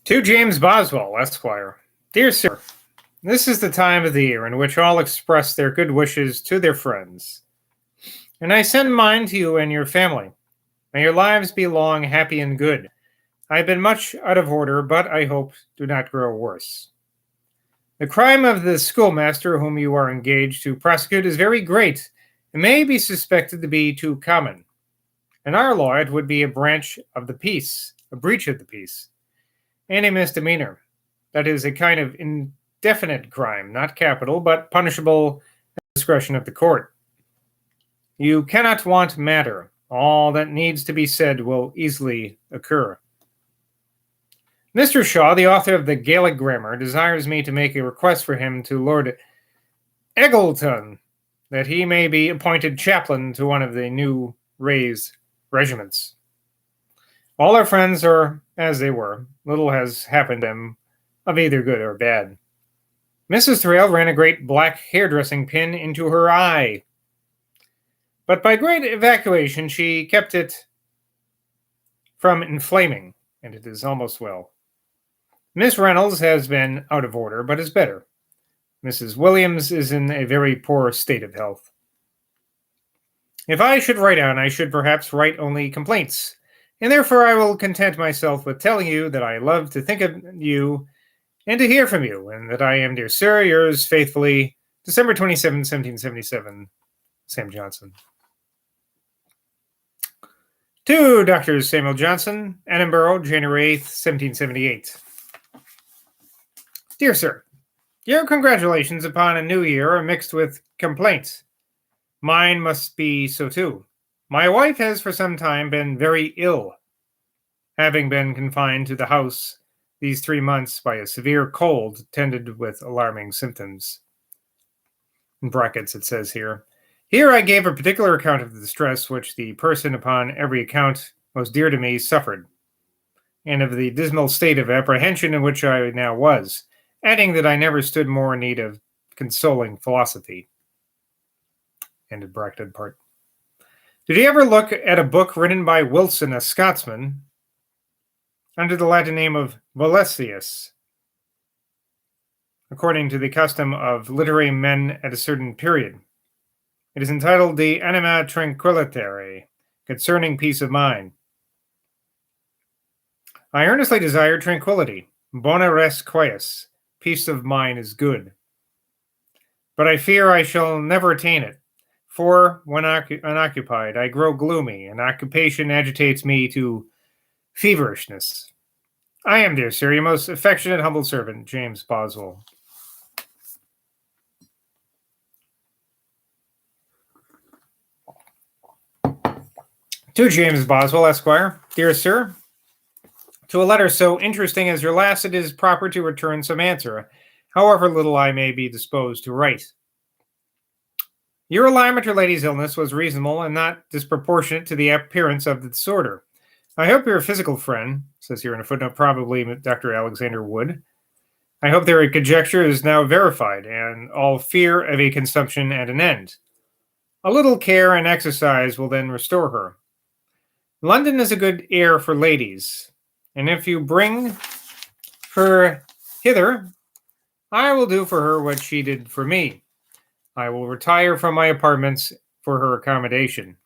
To James Boswell, Esquire. Dear Sir, this is the time of the year in which all express their good wishes to their friends. And I send mine to you and your family. May your lives be long, happy, and good. I have been much out of order, but I hope do not grow worse. The crime of the schoolmaster whom you are engaged to prosecute is very great, and may be suspected to be too common. In our law, it would be a breach of the peace, and a misdemeanor. That is a kind of indefinite crime, not capital, but punishable at the discretion of the court. You cannot want matter. All that needs to be said will easily occur. Mr. Shaw, the author of the Gaelic Grammar, desires me to make a request for him to Lord Eggleton, that he may be appointed chaplain to one of the new raised regiments. All our friends are as they were. Little has happened to them of either good or bad. Mrs. Thrale ran a great black hairdressing pin into her eye, but by great evacuation she kept it from inflaming, and it is almost well. Miss Reynolds has been out of order, but is better. Mrs. Williams is in a very poor state of health. If I should write on, I should perhaps write only complaints, and therefore I will content myself with telling you that I love to think of you and to hear from you, and that I am, dear sir, yours faithfully, December 27, 1777, Sam Johnson. To Dr. Samuel Johnson, Edinburgh, January 8th, 1778. Dear sir, your congratulations upon a new year are mixed with complaints. Mine must be so too. My wife has for some time been very ill, having been confined to the house these 3 months by a severe cold attended with alarming symptoms. In brackets it says here, "Here I gave a particular account of the distress which the person upon every account most dear to me suffered, and of the dismal state of apprehension in which I now was, adding that I never stood more in need of consoling philosophy." Ended bracketed part. Did you ever look at a book written by Wilson, a Scotsman, under the Latin name of Valesius, according to the custom of literary men at a certain period? It is entitled De Anima Tranquillitare, concerning peace of mind. I earnestly desire tranquillity. Bona res quaes. Peace of mind is good. But I fear I shall never attain it, for when unoccupied, I grow gloomy, and occupation agitates me to feverishness. I am, dear sir, your most affectionate, humble servant, James Boswell. To James Boswell, Esquire. Dear sir, to a letter so interesting as your last, it is proper to return some answer, however little I may be disposed to write. Your alarm at your lady's illness was reasonable and not disproportionate to the appearance of the disorder. I hope your physical friend, says here in a footnote, probably Dr. Alexander Wood, I hope their conjecture is now verified, and all fear of a consumption at an end. A little care and exercise will then restore her. London is a good air for ladies, and if you bring her hither, I will do for her what she did for me. I will retire from my apartments for her accommodation.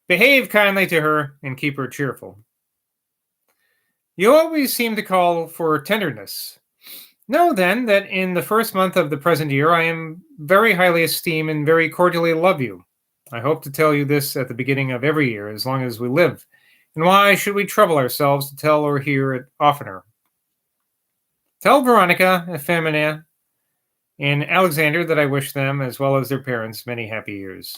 Behave kindly to her and keep her cheerful. You always seem to call for tenderness. Know then that in the first month of the present year I am very highly esteem and very cordially love you. I hope to tell you this at the beginning of every year as long as we live. And why should we trouble ourselves to tell or hear it oftener? Tell Veronica, Euphemia, and Alexander that I wish them, as well as their parents, many happy years.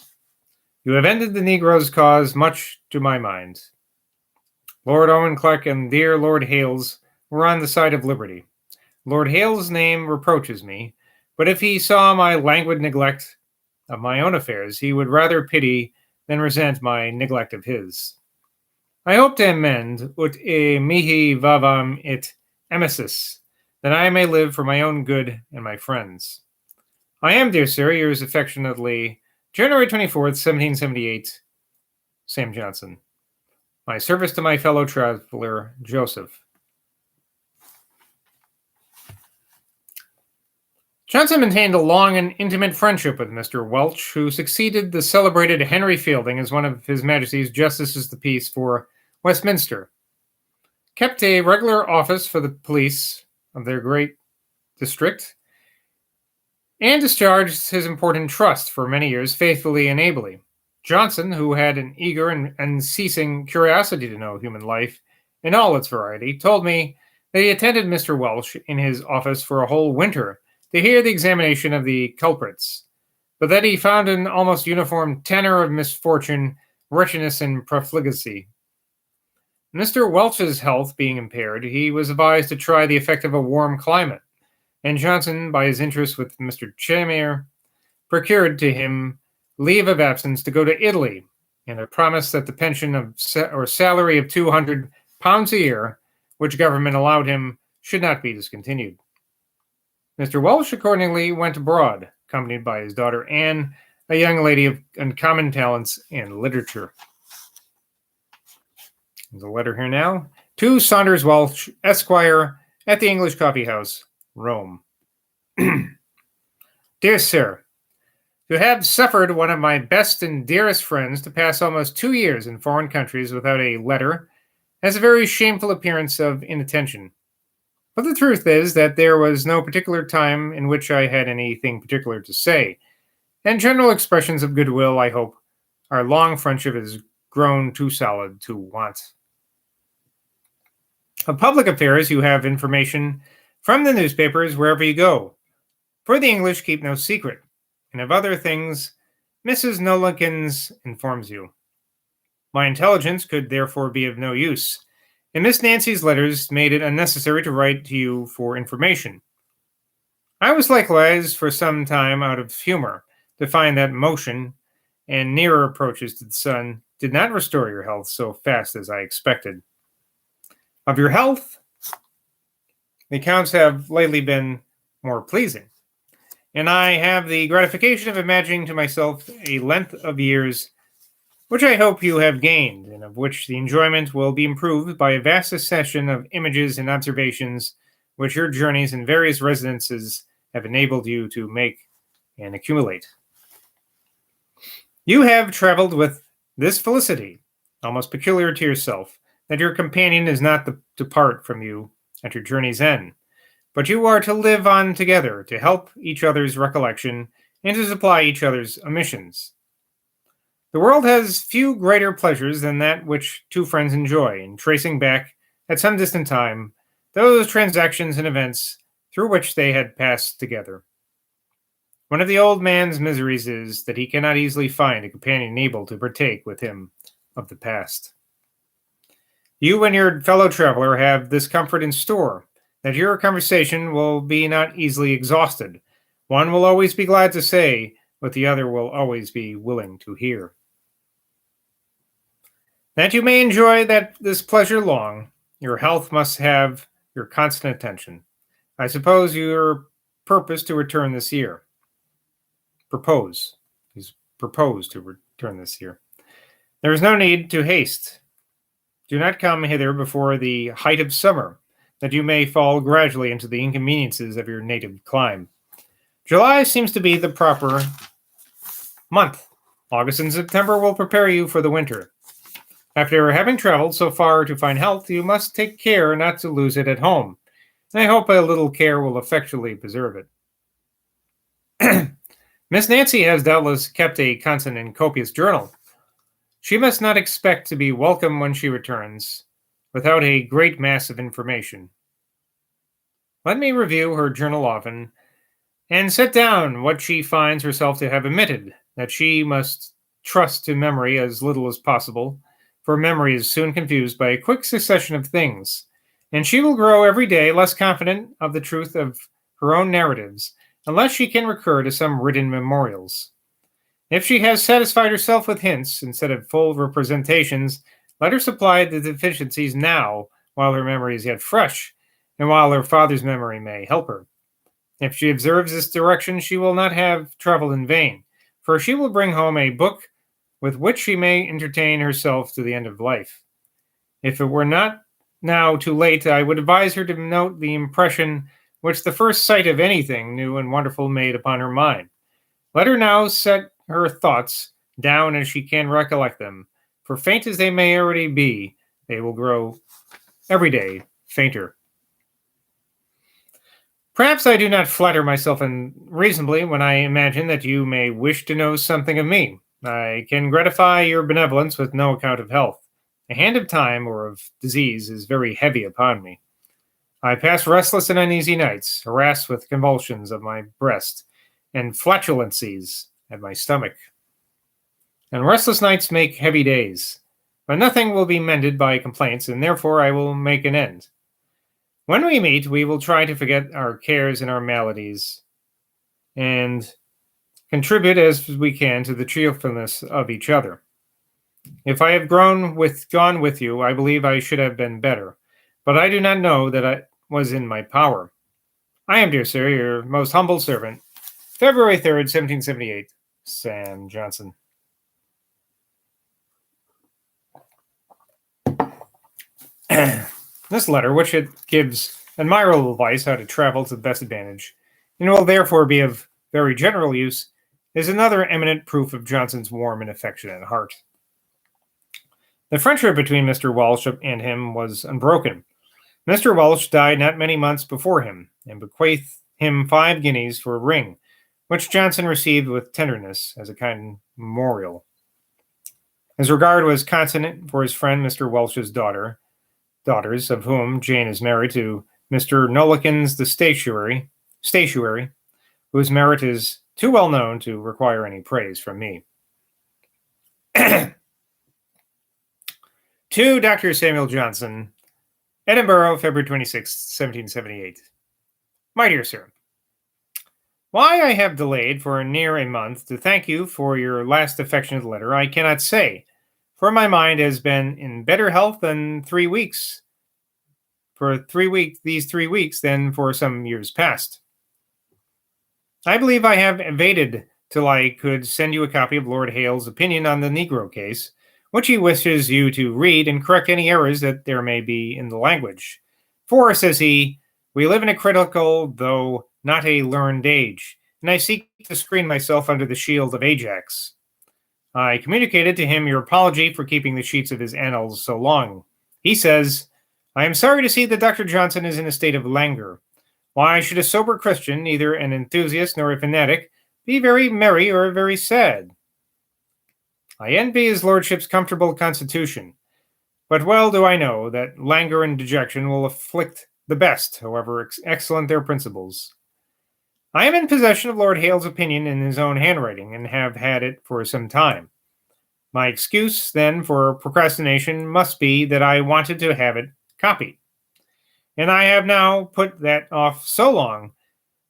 You have ended the Negro's cause much to my mind. Lord Owen Clark and dear Lord Hales were on the side of liberty. Lord Hales' name reproaches me, but if he saw my languid neglect of my own affairs, he would rather pity than resent my neglect of his. I hope to amend ut e mihi vavam it emesis, that I may live for my own good and my friends. I am, dear sir, yours affectionately, January 24th, 1778, Sam Johnson. My service to my fellow traveler, Joseph. Johnson maintained a long and intimate friendship with Mr. Welch, who succeeded the celebrated Henry Fielding as one of His Majesty's Justices of the Peace for Westminster, kept a regular office for the police of their great district, and discharged his important trust for many years faithfully and ably. Johnson, who had an eager and unceasing curiosity to know human life in all its variety, told me that he attended Mr. Welch in his office for a whole winter to hear the examination of the culprits, but that he found an almost uniform tenor of misfortune, wretchedness, and profligacy. Mr. Welch's health being impaired, he was advised to try the effect of a warm climate, and Johnson, by his interest with Mr. Chenier, procured to him leave of absence to go to Italy, and a promise that the pension of or salary of £200 a year, which government allowed him, should not be discontinued. Mr. Welch accordingly went abroad, accompanied by his daughter Anne, a young lady of uncommon talents in literature. There's a letter here now. To Saunders Welch, Esquire, at the English Coffee House, Rome. Dear Sir, to have suffered one of my best and dearest friends to pass almost 2 years in foreign countries without a letter has a very shameful appearance of inattention. But the truth is that there was no particular time in which I had anything particular to say, and general expressions of goodwill, I hope, our long friendship has grown too solid to want. Of public affairs, you have information from the newspapers wherever you go, for the English keep no secret, and of other things, Mrs. Nollekens informs you. My intelligence could therefore be of no use, and Miss Nancy's letters made it unnecessary to write to you for information. I was likewise for some time out of humor to find that motion and nearer approaches to the sun did not restore your health so fast as I expected. Of your health, the accounts have lately been more pleasing, and I have the gratification of imagining to myself a length of years which I hope you have gained, and of which the enjoyment will be improved by a vast accession of images and observations which your journeys in various residences have enabled you to make and accumulate. You have traveled with this felicity, almost peculiar to yourself, that your companion is not to depart from you at your journey's end, but you are to live on together, to help each other's recollection, and to supply each other's omissions. The world has few greater pleasures than that which two friends enjoy in tracing back, at some distant time, those transactions and events through which they had passed together. One of the old man's miseries is that he cannot easily find a companion able to partake with him of the past. You and your fellow traveler have this comfort in store, that your conversation will be not easily exhausted. One will always be glad to say what the other will always be willing to hear. That you may enjoy this pleasure long, your health must have your constant attention. I suppose your purpose to return this year. He's proposed to return this year. There is no need to haste. Do not come hither before the height of summer, that you may fall gradually into the inconveniences of your native clime. July seems to be the proper month. August and September will prepare you for the winter. After having traveled so far to find health, you must take care not to lose it at home. I hope a little care will effectually preserve it. Miss Nancy has doubtless kept a constant and copious journal. She must not expect to be welcome when she returns, without a great mass of information. Let me review her journal often, and set down what she finds herself to have omitted, that she must trust to memory as little as possible, for memory is soon confused by a quick succession of things, and she will grow every day less confident of the truth of her own narratives, unless she can recur to some written memorials. If she has satisfied herself with hints instead of full representations, let her supply the deficiencies now, while her memory is yet fresh, and while her father's memory may help her. If she observes this direction, she will not have traveled in vain, for she will bring home a book with which she may entertain herself to the end of life. If it were not now too late, I would advise her to note the impression which the first sight of anything new and wonderful made upon her mind. Let her now set her thoughts down as she can recollect them, for faint as they may already be, they will grow every day fainter. Perhaps I do not flatter myself unreasonably when I imagine that you may wish to know something of me. I can gratify your benevolence with no account of health. The hand of time or of disease is very heavy upon me. I pass restless and uneasy nights, harassed with convulsions of my breast and flatulencies at my stomach. And restless nights make heavy days. But nothing will be mended by complaints, and therefore I will make an end. When we meet, we will try to forget our cares and our maladies, and contribute as we can to the cheerfulness of each other. If I have gone with you, I believe I should have been better, but I do not know that it was in my power. I am, dear sir, your most humble servant, February 3rd, 1778, Sam Johnson. This letter, which it gives admirable advice how to travel to the best advantage, and will therefore be of very general use, is another eminent proof of Johnson's warm and affectionate heart. The friendship between Mr. Welsh and him was unbroken. Mr. Welsh died not many months before him, and bequeathed him 5 guineas for a ring, which Johnson received with tenderness as a kind memorial. His regard was constant for his friend Mr. Welsh's daughters, of whom Jane is married to Mr. Nollekins the statuary, whose merit is too well known to require any praise from me. To Dr. Samuel Johnson, Edinburgh, February 26, 1778. My dear sir, why I have delayed for near a month to thank you for your last affectionate letter, I cannot say, for my mind has been in better health than 3 weeks. These 3 weeks than for some years past. I believe I have evaded till I could send you a copy of Lord Hale's opinion on the Negro case, which he wishes you to read and correct any errors that there may be in the language. For, says he, we live in a critical, though not a learned age, and I seek to screen myself under the shield of Ajax. I communicated to him your apology for keeping the sheets of his annals so long. He says, I am sorry to see that Dr. Johnson is in a state of languor. Why should a sober Christian, neither an enthusiast nor a fanatic, be very merry or very sad? I envy his lordship's comfortable constitution, but well do I know that languor and dejection will afflict the best, however excellent their principles. I am in possession of Lord Hale's opinion in his own handwriting, and have had it for some time. My excuse, then, for procrastination must be that I wanted to have it copied, and I have now put that off so long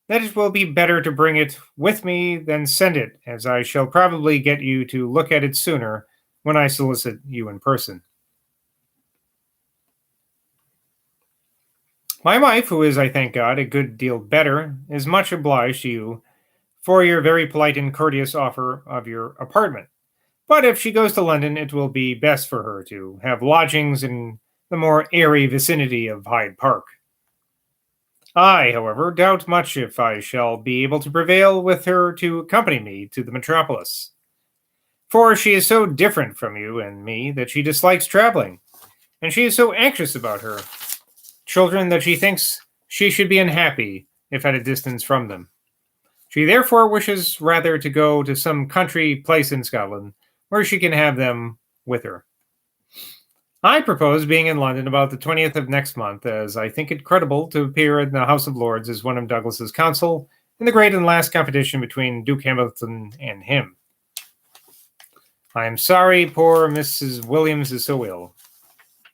that it will be better to bring it with me than send it, as I shall probably get you to look at it sooner when I solicit you in person. My wife, who is, I thank God, a good deal better, is much obliged to you for your very polite and courteous offer of your apartment. But if she goes to London, it will be best for her to have lodgings in the more airy vicinity of Hyde Park. I, however, doubt much if I shall be able to prevail with her to accompany me to the metropolis. For she is so different from you and me that she dislikes traveling, and she is so anxious about her children that she thinks she should be unhappy if at a distance from them. She therefore wishes rather to go to some country place in Scotland where she can have them with her. I propose being in London about the 20th of next month, as I think it credible to appear in the House of Lords as one of Douglas's counsel in the great and last competition between Duke Hamilton and him. I am sorry poor Mrs. Williams is so ill.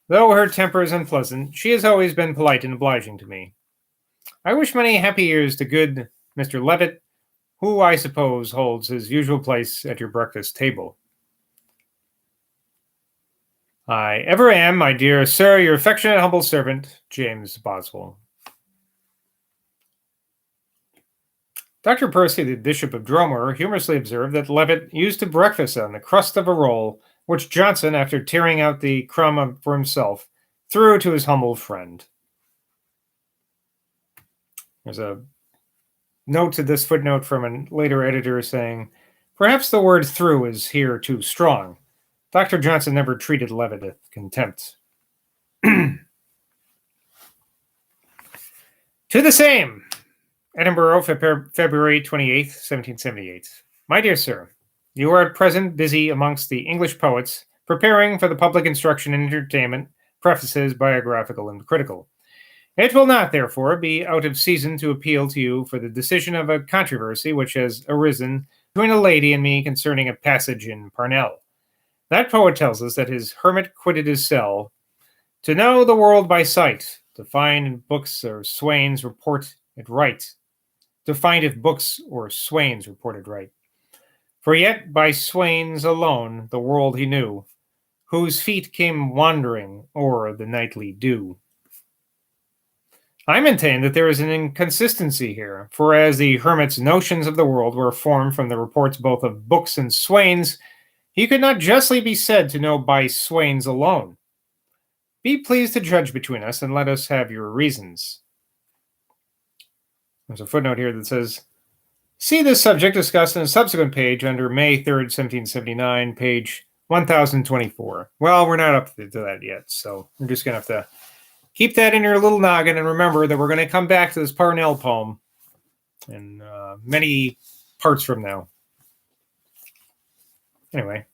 Though her temper is unpleasant, she has always been polite and obliging to me. I wish many happy years to good Mr. Levitt, who I suppose holds his usual place at your breakfast table. I ever am, my dear sir, your affectionate humble servant, James Boswell. Dr. Percy, the Bishop of Dromore, humorously observed that Levitt used to breakfast on the crust of a roll, which Johnson, after tearing out the crumb for himself, threw to his humble friend. There's a note to this footnote from a later editor saying, perhaps the word through is here too strong. Dr. Johnson never treated Levitt with contempt. To the same. Edinburgh, February 28th, 1778. My dear sir, you are at present busy amongst the English poets, preparing for the public instruction and entertainment prefaces biographical and critical. It will not, therefore, be out of season to appeal to you for the decision of a controversy which has arisen between a lady and me concerning a passage in Parnell. That poet tells us that his hermit quitted his cell to know the world by sight, to find in books or swains report it right, to find if books or swains reported right. For yet by swains alone the world he knew, whose feet came wandering o'er the nightly dew. I maintain that there is an inconsistency here, for as the hermit's notions of the world were formed from the reports both of books and swains, he could not justly be said to know by swains alone. Be pleased to judge between us, and let us have your reasons. There's a footnote here that says, see this subject discussed in a subsequent page under May 3rd, 1779, page 1024. Well, we're not up to that yet, so we're just going to have to keep that in your little noggin and remember that we're going to come back to this Parnell poem in many parts from now. Anyway,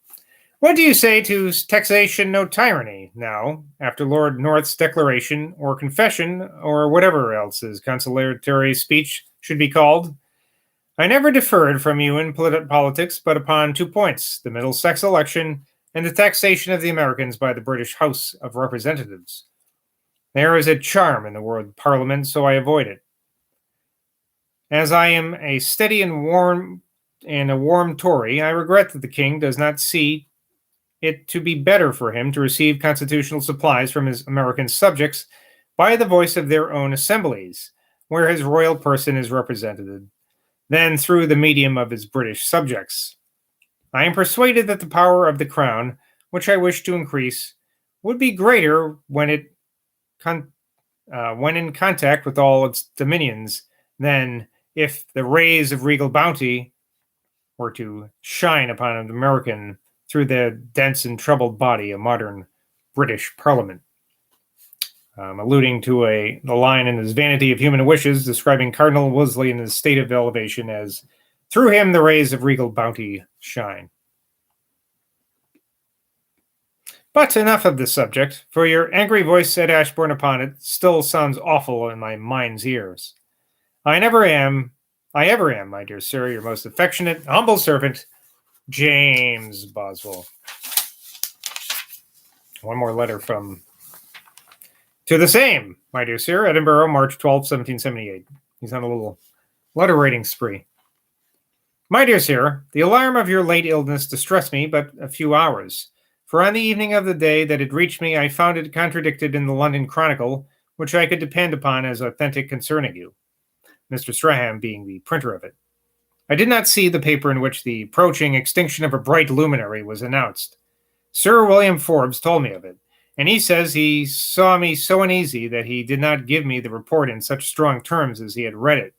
what do you say to taxation no tyranny now, after Lord North's declaration or confession or whatever else his consolatory speech should be called? I never differed from you in politics but upon 2 points, the Middlesex election and the taxation of the Americans by the British House of Representatives. There is a charm in the word Parliament, so I avoid it. As I am a steady and a warm Tory, I regret that the King does not see it to be better for him to receive constitutional supplies from his American subjects by the voice of their own assemblies, where his royal person is represented, than through the medium of his British subjects. I am persuaded that the power of the Crown, which I wish to increase, would be greater when in contact with all its dominions than if the rays of regal bounty were to shine upon an American through the dense and troubled body of modern British Parliament. Alluding to the line in his Vanity of Human Wishes, describing Cardinal Wolsey in his state of elevation as, through him the rays of regal bounty shine. But enough of this subject, for your angry voice said Ashbourne upon it still sounds awful in my mind's ears. I ever am, my dear sir, your most affectionate, humble servant, James Boswell. One more letter from to the same, my dear sir, Edinburgh, March 12, 1778. He's on a little letter writing spree. My dear sir, the alarm of your late illness distressed me but a few hours. For on the evening of the day that it reached me, I found it contradicted in the London Chronicle, which I could depend upon as authentic concerning you, Mr. Strahan being the printer of it. I did not see the paper in which the approaching extinction of a bright luminary was announced. Sir William Forbes told me of it, and he says he saw me so uneasy that he did not give me the report in such strong terms as he had read it.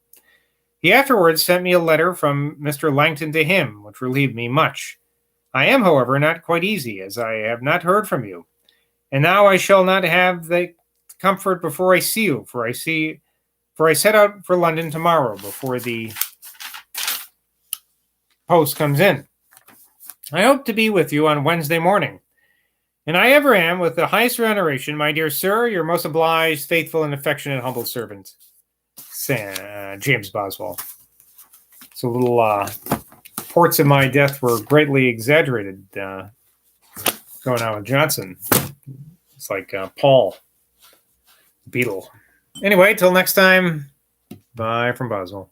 He afterwards sent me a letter from Mr. Langton to him, which relieved me much. I am, however, not quite easy, as I have not heard from you. And now I shall not have the comfort before I see you, for I set out for London tomorrow before the post comes in. I hope to be with you on Wednesday morning. And I ever am, with the highest veneration, my dear sir, your most obliged, faithful, and affectionate humble servant, James Boswell. So little reports of my death were greatly exaggerated going on with Johnson. It's like Paul Beetle. Anyway, till next time, bye from Boswell.